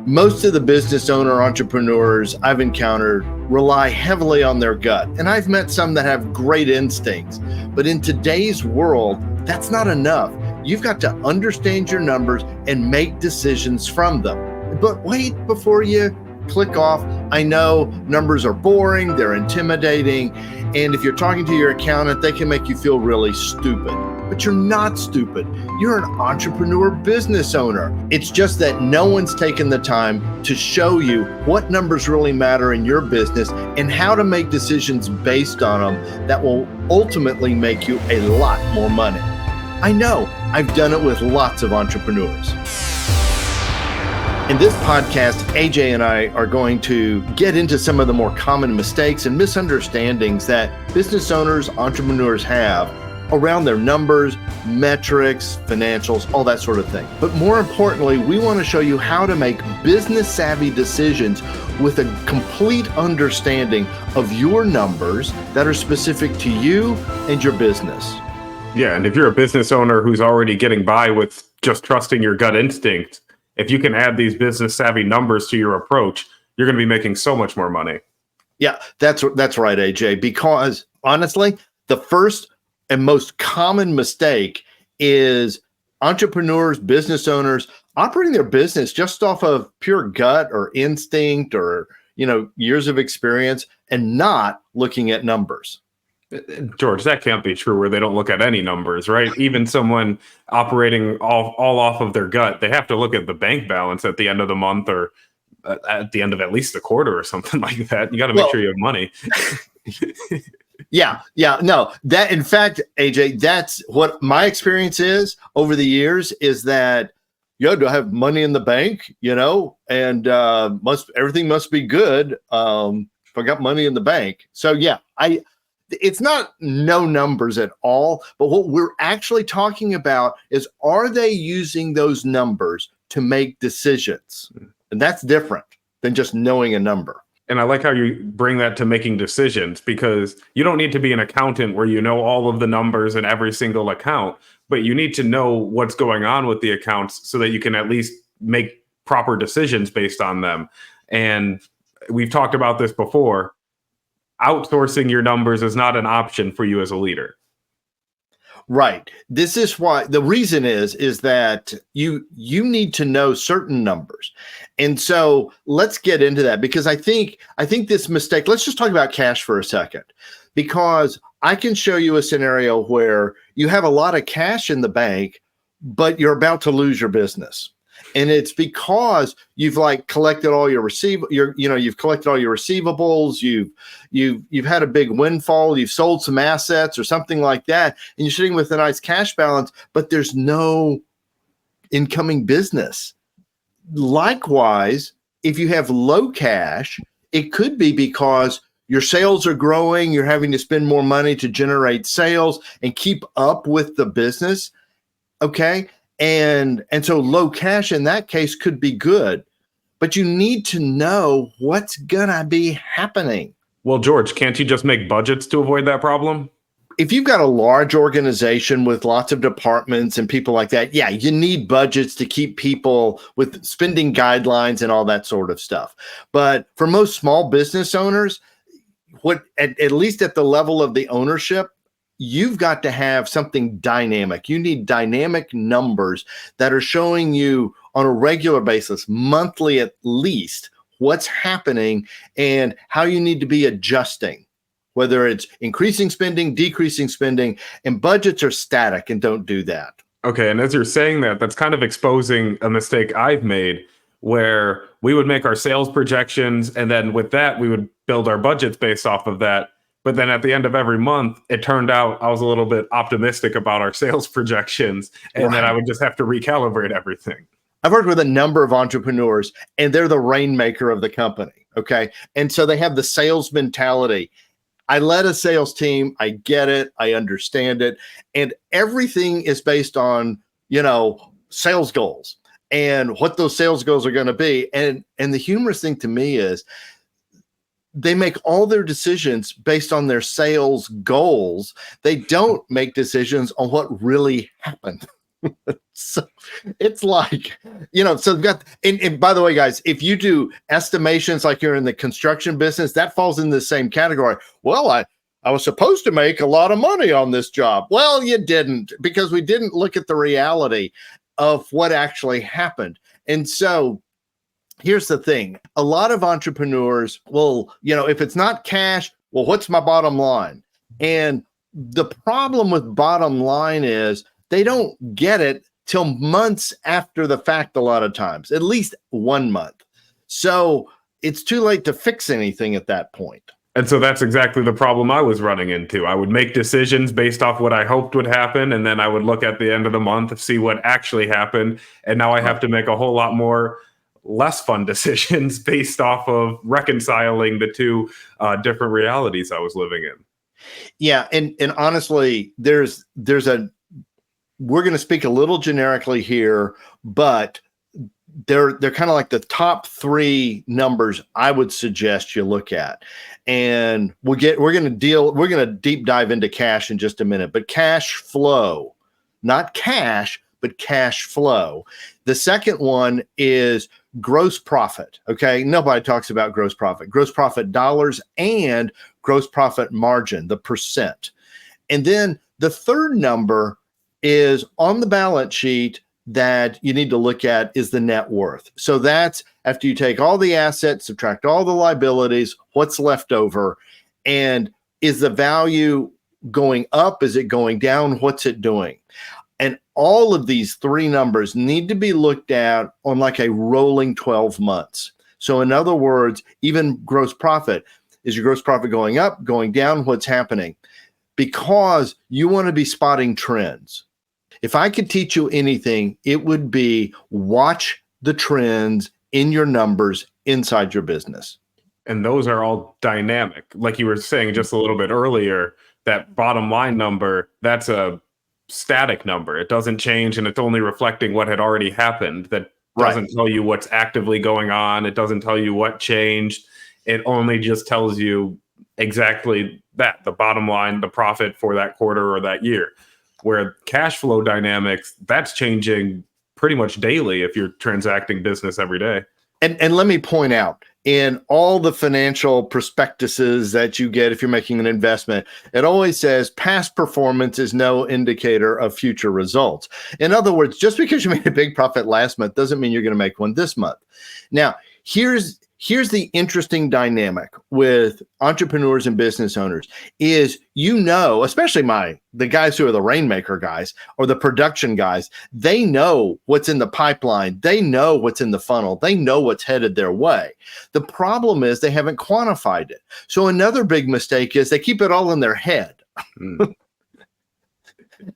Most of the business owner entrepreneurs I've encountered rely heavily on their gut. And I've met some that have great instincts. But in today's world, that's not enough. You've got to understand your numbers and make decisions from them. But wait, before you click off, I know numbers are boring, they're intimidating. And if you're talking to your accountant, they can make you feel really stupid. But you're not stupid. You're an entrepreneur business owner. It's just that no one's taken the time to show you what numbers really matter in your business and how to make decisions based on them that will ultimately make you a lot more money. I know, I've done it with lots of entrepreneurs. In this podcast, AJ and I are going to get into some of the more common mistakes and misunderstandings that business owners, entrepreneurs have around their numbers, metrics, financials, all that sort of thing. But more importantly, we want to show you how to make business savvy decisions with a complete understanding of your numbers that are specific to you and your business. Yeah, and if you're a business owner who's already getting by with just trusting your gut instinct, if you can add these business savvy numbers to your approach, you're going to be making so much more money. Yeah, that's right, AJ, because honestly, the first and most common mistake is entrepreneurs, business owners operating their business just off of pure gut or instinct or, years of experience and not looking at numbers. George, that can't be true where they don't look at any numbers, right? Even someone operating all off of their gut, they have to look at the bank balance at the end of the month or at the end of at least a quarter or something like that. You got to make sure you have money. Yeah. No, that in fact, AJ, that's what my experience is over the years is that, do I have money in the bank, and everything must be good if I got money in the bank. So yeah, it's not no numbers at all, but what we're actually talking about is, are they using those numbers to make decisions? And that's different than just knowing a number. And I like how you bring that to making decisions, because you don't need to be an accountant where you know all of the numbers in every single account, but you need to know what's going on with the accounts so that you can at least make proper decisions based on them. And we've talked about this before. Outsourcing your numbers is not an option for you as a leader. Right. This is why the reason is that you need to know certain numbers. And so let's get into that, because I think this mistake, let's just talk about cash for a second, because I can show you a scenario where you have a lot of cash in the bank, but you're about to lose your business. And it's because you've collected all your you've collected all your receivables, you've had a big windfall, you've sold some assets or something like that, and you're sitting with a nice cash balance, but there's no incoming business. Likewise, if you have low cash, it could be because your sales are growing, you're having to spend more money to generate sales and keep up with the business. Okay. And so low cash in that case could be good, but you need to know what's gonna be happening. Well, George, can't you just make budgets to avoid that problem? If you've got a large organization with lots of departments and people like that, yeah, you need budgets to keep people with spending guidelines and all that sort of stuff. But for most small business owners, at least at the level of the ownership, you've got to have something dynamic. You need dynamic numbers that are showing you on a regular basis, monthly at least, what's happening and how you need to be adjusting, whether it's increasing spending, decreasing spending, and budgets are static and don't do that. Okay, and as you're saying that, that's kind of exposing a mistake I've made, where we would make our sales projections, and then with that, we would build our budgets based off of that. But then at the end of every month, it turned out I was a little bit optimistic about our sales projections, and then I would just have to recalibrate everything. I've worked with a number of entrepreneurs, and they're the rainmaker of the company, okay? And so they have the sales mentality. I led a sales team. I get it. I understand it. And everything is based on, sales goals and what those sales goals are going to be. And the humorous thing to me is they make all their decisions based on their sales goals. They don't make decisions on what really happened. So it's like, so we've got, and by the way, guys, if you do estimations like you're in the construction business, that falls in the same category. Well, I was supposed to make a lot of money on this job. Well, you didn't, because we didn't look at the reality of what actually happened. And so here's the thing. A lot of entrepreneurs will, if it's not cash, well, what's my bottom line? And the problem with bottom line is they don't get it till months after the fact, a lot of times, at least 1 month. So it's too late to fix anything at that point. And so that's exactly the problem I was running into. I would make decisions based off what I hoped would happen, and then I would look at the end of the month to see what actually happened. And now I have to make a whole lot more less fun decisions based off of reconciling the two different realities I was living in. Yeah, and honestly, we're going to speak a little generically here, but they're kind of like the top 3 numbers I would suggest you look at. And we're going to deep dive into cash in just a minute, but cash flow, not cash, but cash flow. The second one is gross profit. Okay. Nobody talks about gross profit dollars, and gross profit margin, the percent. And then the third number is on the balance sheet that you need to look at is the net worth. So that's after you take all the assets, subtract all the liabilities, what's left over, and is the value going up? Is it going down? What's it doing? And all of these 3 numbers need to be looked at on like a rolling 12 months. So in other words, even gross profit, is your gross profit going up, going down? What's happening? Because you want to be spotting trends. If I could teach you anything, it would be watch the trends in your numbers inside your business. And those are all dynamic. Like you were saying just a little bit earlier, that bottom line number, that's a static number. It doesn't change, and it's only reflecting what had already happened. That doesn't tell you what's actively going on. It doesn't tell you what changed. It only just tells you exactly that, the bottom line, the profit for that quarter or that year. Where cash flow dynamics, that's changing pretty much daily if you're transacting business every day. And let me point out, in all the financial prospectuses that you get if you're making an investment, it always says past performance is no indicator of future results. In other words, just because you made a big profit last month doesn't mean you're going to make one this month. Now, here's the interesting dynamic with entrepreneurs and business owners is, especially the guys who are the rainmaker guys or the production guys, they know what's in the pipeline. They know what's in the funnel. They know what's headed their way. The problem is they haven't quantified it. So another big mistake is they keep it all in their head.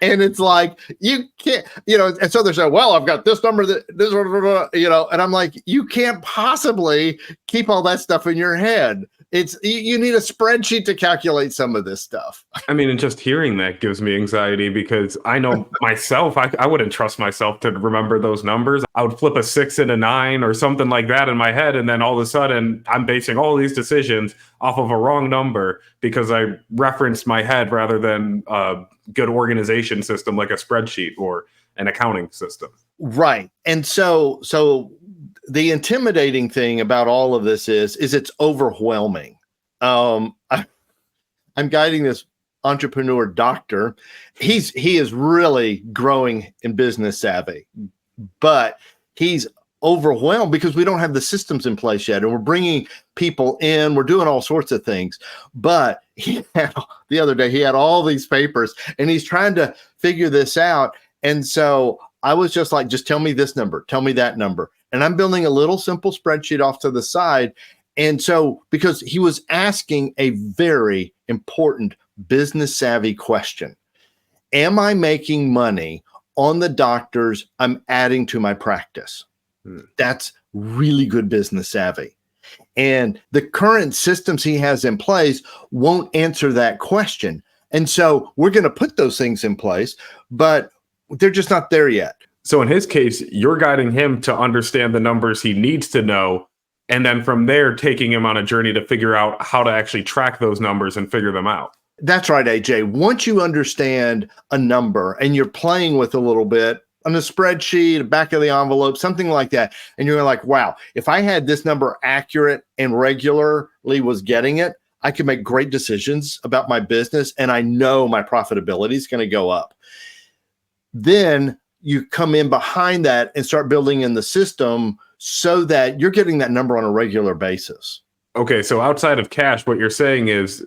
And it's like, you can't, and so they're saying, well, I've got this number, and I'm like, you can't possibly keep all that stuff in your head. You need a spreadsheet to calculate some of this stuff. I mean, and just hearing that gives me anxiety, because I know myself, I wouldn't trust myself to remember those numbers. I would flip a 6 and a 9 or something like that in my head. And then all of a sudden I'm basing all these decisions off of a wrong number because I referenced my head rather than good organization system like a spreadsheet or an accounting system. Right. And so the intimidating thing about all of this is it's overwhelming. I'm guiding this entrepreneur doctor. He is really growing in business savvy, but he's overwhelmed because we don't have the systems in place yet. And we're bringing people in, we're doing all sorts of things, but the other day he had all these papers and he's trying to figure this out. And so I was just like, just tell me this number, tell me that number. And I'm building a little simple spreadsheet off to the side. And so, because he was asking a very important business savvy question, am I making money on the doctors I'm adding to my practice? That's really good business savvy. And the current systems he has in place won't answer that question. And so we're going to put those things in place, but they're just not there yet. So in his case, you're guiding him to understand the numbers he needs to know, and then from there, taking him on a journey to figure out how to actually track those numbers and figure them out. That's right, AJ. Once you understand a number and you're playing with a little bit, on a spreadsheet, a back of the envelope, something like that. And you're like, wow, if I had this number accurate and regularly was getting it, I could make great decisions about my business. And I know my profitability is going to go up. Then you come in behind that and start building in the system so that you're getting that number on a regular basis. Okay, so outside of cash, what you're saying is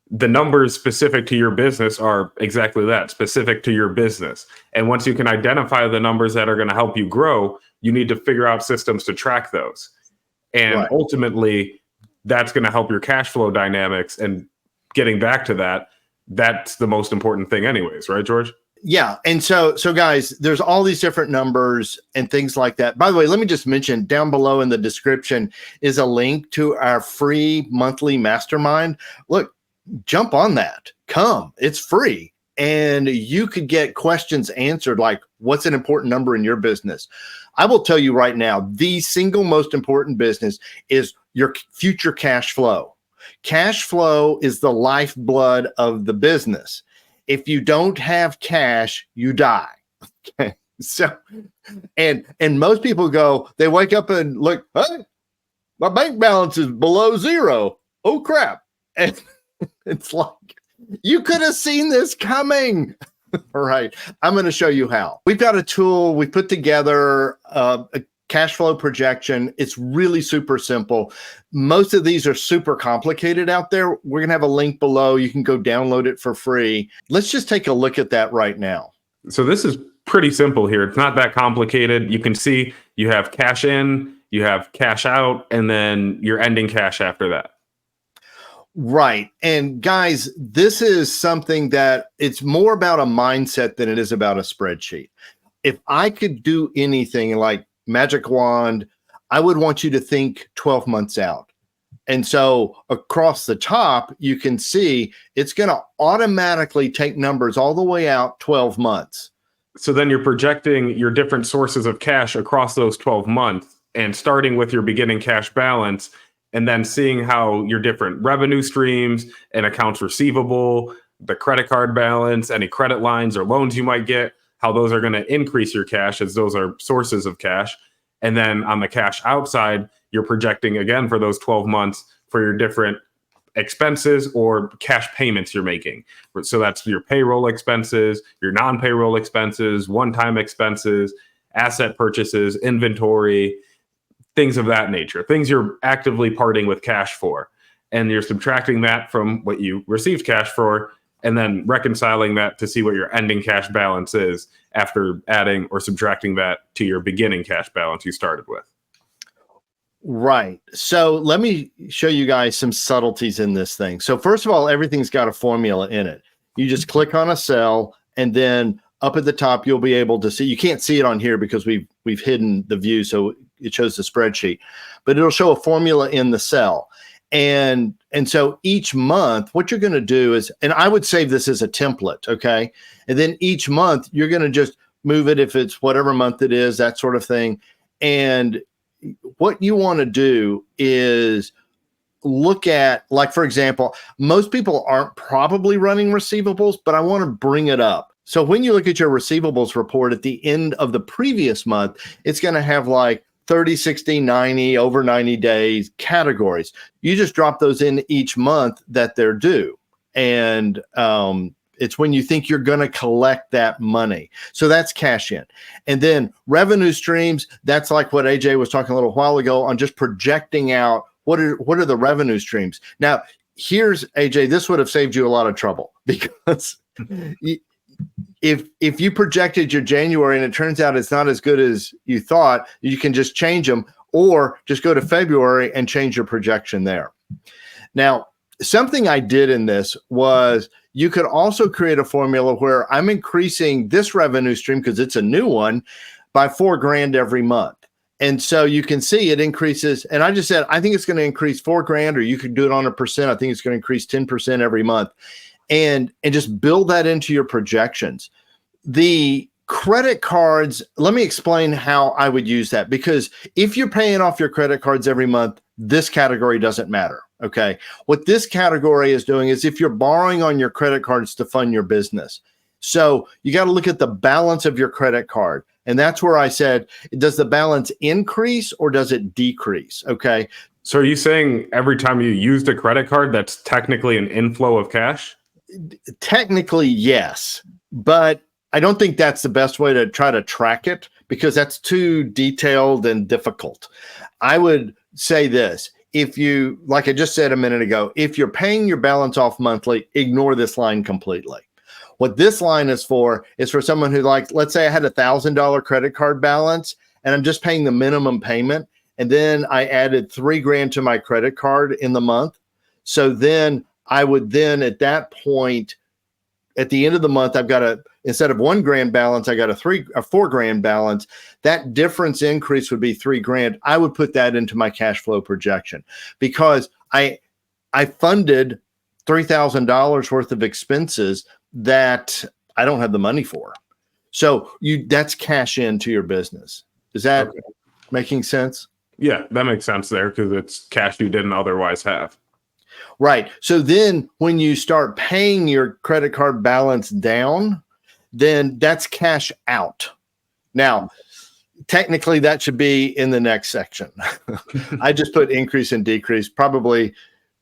the numbers specific to your business are exactly that, specific to your business. And once you can identify the numbers that are going to help you grow, you need to figure out systems to track those. And ultimately, that's going to help your cash flow dynamics. And getting back to that, that's the most important thing anyways, right, George? Yeah. And so guys, there's all these different numbers and things like that. By the way, let me just mention down below in the description is a link to our free monthly mastermind. Look, jump on that. Come, it's free. And you could get questions answered like, what's an important number in your business? I will tell you right now, the single most important business is your future cash flow. Cash flow is the lifeblood of the business. If you don't have cash, you die. Okay. So, and most people go, they wake up and look, hey, my bank balance is below zero. Oh crap. And it's like, you could have seen this coming. All right. I'm going to show you how. We've got a tool. We put together a cash flow projection. It's really super simple. Most of these are super complicated out there. We're going to have a link below. You can go download it for free. Let's just take a look at that right now. So this is pretty simple here. It's not that complicated. You can see you have cash in, you have cash out, and then your ending cash after that. Right. And guys, this is something that it's more about a mindset than it is about a spreadsheet. If I could do anything like magic wand, I would want you to think 12 months out. And so across the top, you can see it's going to automatically take numbers all the way out 12 months. So then you're projecting your different sources of cash across those 12 months and starting with your beginning cash balance and then seeing how your different revenue streams and accounts receivable, the credit card balance, any credit lines or loans you might get, how those are going to increase your cash as those are sources of cash. And then on the cash outside, you're projecting again for those 12 months for your different expenses or cash payments you're making. So that's your payroll expenses, your non-payroll expenses, one-time expenses, asset purchases, inventory, things of that nature, things you're actively parting with cash for. And you're subtracting that from what you received cash for, and then reconciling that to see what your ending cash balance is after adding or subtracting that to your beginning cash balance you started with. Right. So let me show you guys some subtleties in this thing. So first of all, everything's got a formula in it. You just click on a cell, and then up at the top, you'll be able to see. You can't see it on here because we've hidden the view, so it shows the spreadsheet, but it'll show a formula in the cell. And so each month, what you're going to do is, and I would save this as a template, okay? And then each month, you're going to just move it if it's whatever month it is, that sort of thing. And what you want to do is look at, like, for example, most people aren't probably running receivables, but I want to bring it up. So when you look at your receivables report at the end of the previous month, it's going to have like 30, 60, 90, over 90 days categories. You just drop those in each month that they're due. And it's when you think you're going to collect that money. So that's cash in. And then revenue streams, that's like what AJ was talking a little while ago on just projecting out what are the revenue streams. Now, here's AJ, this would have saved you a lot of trouble because if you projected your January and it turns out it's not as good as you thought, you can just change them or just go to February and change your projection there. Now, something I did in this was you could also create a formula where I'm increasing this revenue stream because it's a new one by $4,000 every month. And so you can see it increases. And I just said, I think it's going to increase $4,000, or you could do it on a percent. I think it's going to increase 10% every month. And just build that into your projections. The credit cards, let me explain how I would use that, because if you're paying off your credit cards every month, this category doesn't matter. Okay. What this category is doing is if you're borrowing on your credit cards to fund your business. So you got to look at the balance of your credit card. And that's where I said, does the balance increase or does it decrease? Okay. So are you saying every time you used a credit card, that's technically an inflow of cash? Technically, yes. But I don't think that's the best way to try to track it because that's too detailed and difficult. I would say this. If you, like I just said a minute ago, if you're paying your balance off monthly, ignore this line completely. What this line is for someone who, like, let's say I had $1,000 credit card balance and I'm just paying the minimum payment. And then I added $3,000 to my credit card in the month. So then I would then at that point, at the end of the month, I've got instead of $1,000 balance, I got a $4,000 balance. That difference increase would be $3,000. I would put that into my cash flow projection because I funded $3,000 worth of expenses that I don't have the money for. So that's cash into your business. Is that making sense? Yeah, that makes sense there because it's cash you didn't otherwise have. Right. So then when you start paying your credit card balance down, then that's cash out. Now, technically that should be in the next section. I just put increase and decrease. Probably,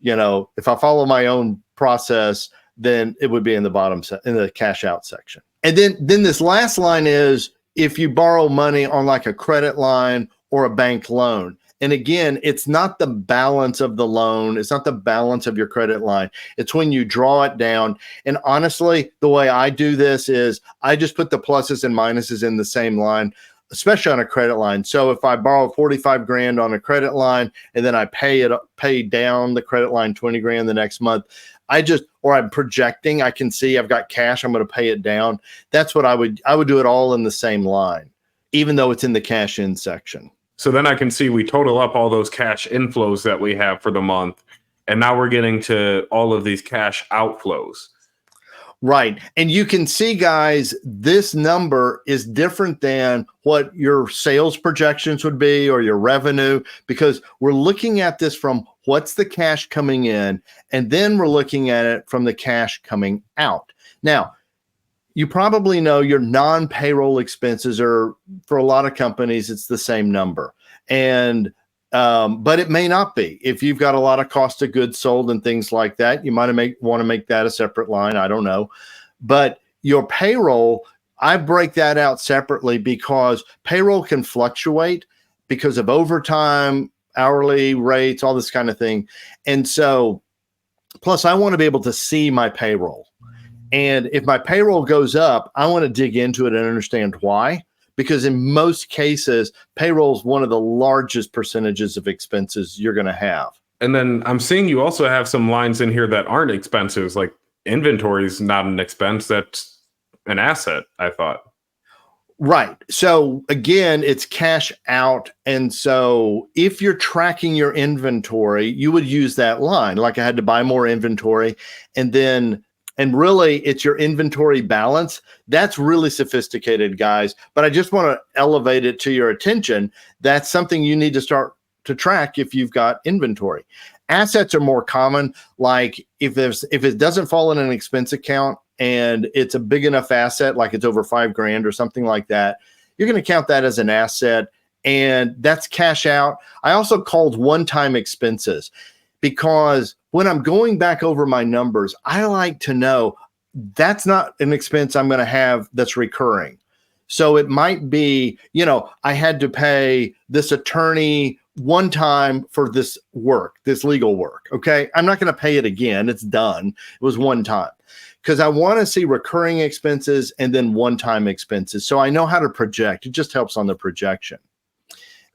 if I follow my own process, then it would be in the bottom in the cash out section. And then this last line is if you borrow money on like a credit line or a bank loan. And again, it's not the balance of the loan. It's not the balance of your credit line. It's when you draw it down. And honestly, the way I do this is I just put the pluses and minuses in the same line, especially on a credit line. So if I borrow $45,000 on a credit line and then I pay down the credit line $20,000 the next month, I'm projecting, I can see I've got cash, I'm going to pay it down. That's what I would do it all in the same line, even though it's in the cash in section. So then I can see we total up all those cash inflows that we have for the month. And now we're getting to all of these cash outflows. Right. And you can see, guys, this number is different than what your sales projections would be or your revenue, because we're looking at this from what's the cash coming in, and then we're looking at it from the cash coming out. Now, you probably know your non-payroll expenses are, for a lot of companies, it's the same number. And but it may not be. If you've got a lot of cost of goods sold and things like that, you might want to make that a separate line. I don't know. But your payroll, I break that out separately because payroll can fluctuate because of overtime, hourly rates, all this kind of thing. And so, plus I want to be able to see my payroll. And if my payroll goes up, I want to dig into it and understand why. Because in most cases, payroll is one of the largest percentages of expenses you're going to have. And then I'm seeing you also have some lines in here that aren't expenses, like inventory is not an expense. That's an asset, I thought. Right. So again, it's cash out. And so if you're tracking your inventory, you would use that line. Like I had to buy more inventory, and really, it's your inventory balance. That's really sophisticated, guys. But I just want to elevate it to your attention. That's something you need to start to track if you've got inventory. Assets are more common. Like if it doesn't fall in an expense account and it's a big enough asset, like it's over $5,000 or something like that, you're going to count that as an asset, and that's cash out. I also called one-time expenses because when I'm going back over my numbers, I like to know that's not an expense I'm going to have that's recurring. So it might be, I had to pay this attorney one time for this work, this legal work. Okay. I'm not going to pay it again. It's done. It was one time, because I want to see recurring expenses and then one-time expenses. So I know how to project. It just helps on the projection.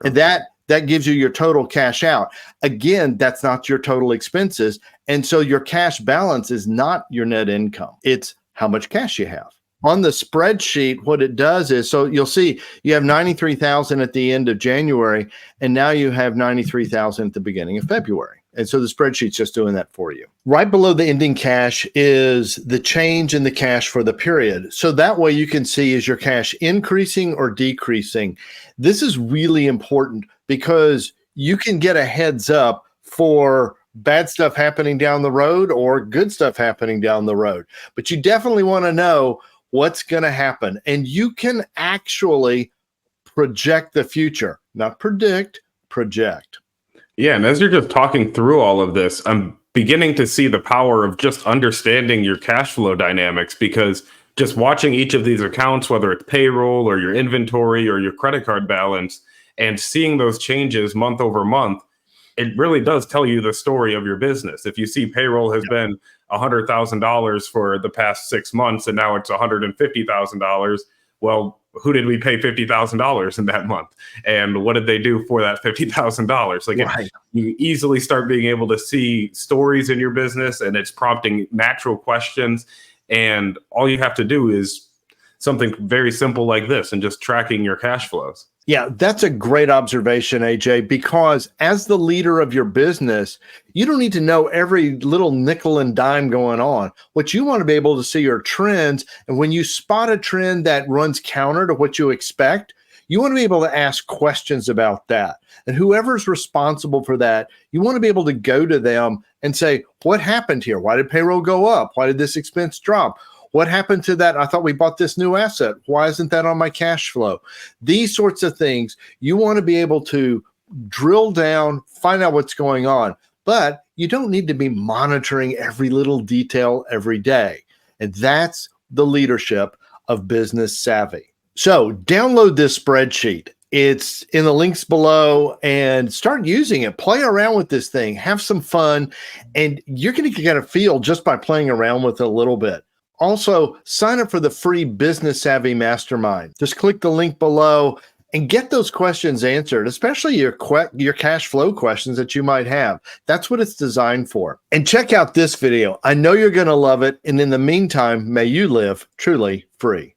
And that gives you your total cash out. Again, that's not your total expenses. And so your cash balance is not your net income. It's how much cash you have. On the spreadsheet, what it does is, so you'll see you have 93,000 at the end of January, and now you have 93,000 at the beginning of February. And so the spreadsheet's just doing that for you. Right below the ending cash is the change in the cash for the period. So that way you can see, is your cash increasing or decreasing? This is really important because you can get a heads up for bad stuff happening down the road or good stuff happening down the road. But you definitely want to know what's going to happen. And you can actually project the future, not predict, project. Yeah, and as you're just talking through all of this, I'm beginning to see the power of just understanding your cash flow dynamics, because just watching each of these accounts, whether it's payroll or your inventory or your credit card balance, and seeing those changes month over month, it really does tell you the story of your business. If you see payroll has been $100,000 for the past 6 months and now it's $150,000, well, who did we pay $50,000 in that month? And what did they do for that $50,000? Like, Right. you easily start being able to see stories in your business, and it's prompting natural questions. And all you have to do is something very simple like this, and just tracking your cash flows. Yeah, that's a great observation, AJ, because as the leader of your business, you don't need to know every little nickel and dime going on. What you want to be able to see are trends. And when you spot a trend that runs counter to what you expect, you want to be able to ask questions about that. And whoever's responsible for that, you want to be able to go to them and say, what happened here? Why did payroll go up? Why did this expense drop? What happened to that? I thought we bought this new asset. Why isn't that on my cash flow? These sorts of things, you want to be able to drill down, find out what's going on. But you don't need to be monitoring every little detail every day. And that's the leadership of Business Savvy. So download this spreadsheet. It's in the links below, and start using it. Play around with this thing. Have some fun. And you're going to get a feel just by playing around with it a little bit. Also, sign up for the free Business Savvy Mastermind. Just click the link below and get those questions answered, especially your cash flow questions that you might have. That's what it's designed for. And check out this video. I know you're going to love it. And in the meantime, may you live truly free.